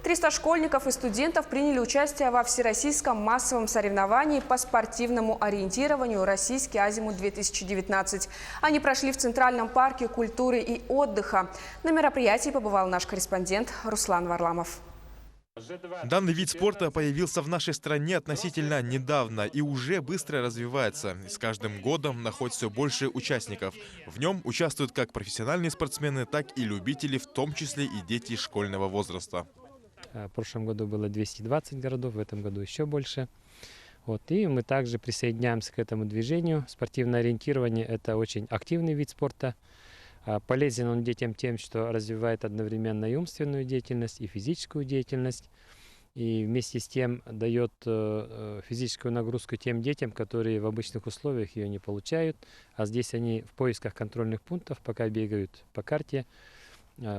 300 школьников и студентов приняли участие во всероссийском массовом соревновании по спортивному ориентированию «Российский азимут-2019». Они прошли в Центральном парке культуры и отдыха. На мероприятии побывал наш корреспондент Руслан Варламов. Данный вид спорта появился в нашей стране относительно недавно и уже быстро развивается. С каждым годом находит все больше участников. В нем участвуют как профессиональные спортсмены, так и любители, в том числе и дети школьного возраста. В прошлом году было 220 городов, в этом году еще больше. И мы также присоединяемся к этому движению. Спортивное ориентирование – это очень активный вид спорта. Полезен он детям тем, что развивает одновременно и умственную деятельность, и физическую деятельность. И вместе с тем дает физическую нагрузку тем детям, которые в обычных условиях ее не получают. А здесь они в поисках контрольных пунктов, пока бегают по карте,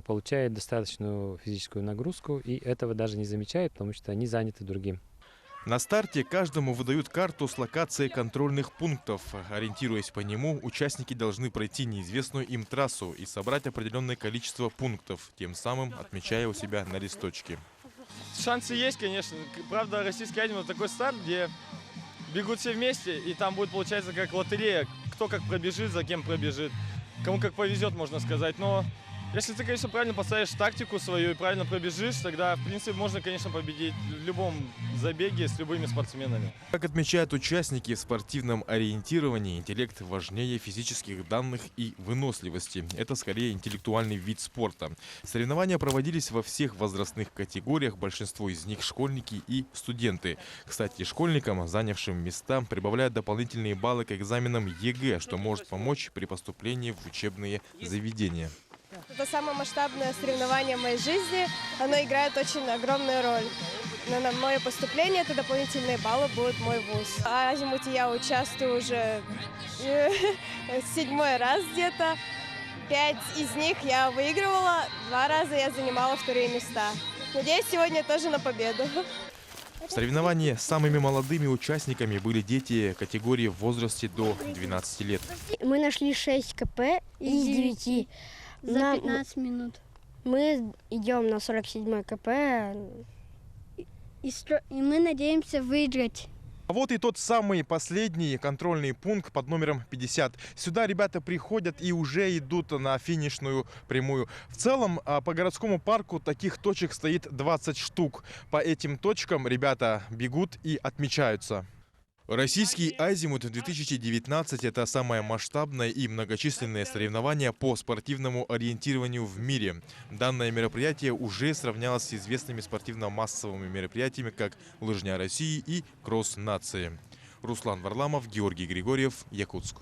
получают достаточную физическую нагрузку. И этого даже не замечают, потому что они заняты другим. На старте каждому выдают карту с локацией контрольных пунктов. Ориентируясь по нему, участники должны пройти неизвестную им трассу и собрать определенное количество пунктов, тем самым отмечая у себя на листочке. Шансы есть, конечно. Правда, российский азимут – такой старт, где бегут все вместе, и там будет, получается, как лотерея. Кто как пробежит, за кем пробежит. Кому как повезет, можно сказать. Но если ты, конечно, правильно поставишь тактику свою и правильно пробежишь, тогда, в принципе, можно, конечно, победить в любом забеге с любыми спортсменами. Как отмечают участники, в спортивном ориентировании интеллект важнее физических данных и выносливости. Это скорее интеллектуальный вид спорта. Соревнования проводились во всех возрастных категориях, большинство из них школьники и студенты. Кстати, школьникам, занявшим места, прибавляют дополнительные баллы к экзаменам ЕГЭ, что может помочь при поступлении в учебные заведения. Это самое масштабное соревнование в моей жизни. Оно играет очень огромную роль. Но на мое поступление это дополнительные баллы будут мой вуз. В азимуте я участвую уже 7-й раз где-то. 5 из них я выигрывала, 2 раза я занимала вторые места. Надеюсь, сегодня тоже на победу. В соревновании с самыми молодыми участниками были дети категории в возрасте до 12 лет. Мы нашли 6 КП из 9. За 15 минут. Мы идем на 47-й КП. И мы надеемся выиграть. А вот и тот самый последний контрольный пункт под номером 50. Сюда ребята приходят и уже идут на финишную прямую. В целом по городскому парку таких точек стоит 20 штук. По этим точкам ребята бегут и отмечаются. Российский азимут-2019 – это самое масштабное и многочисленное соревнование по спортивному ориентированию в мире. Данное мероприятие уже сравнялось с известными спортивно-массовыми мероприятиями, как «Лыжня России» и «Кросс нации». Руслан Варламов, Георгий Григорьев, Якутск.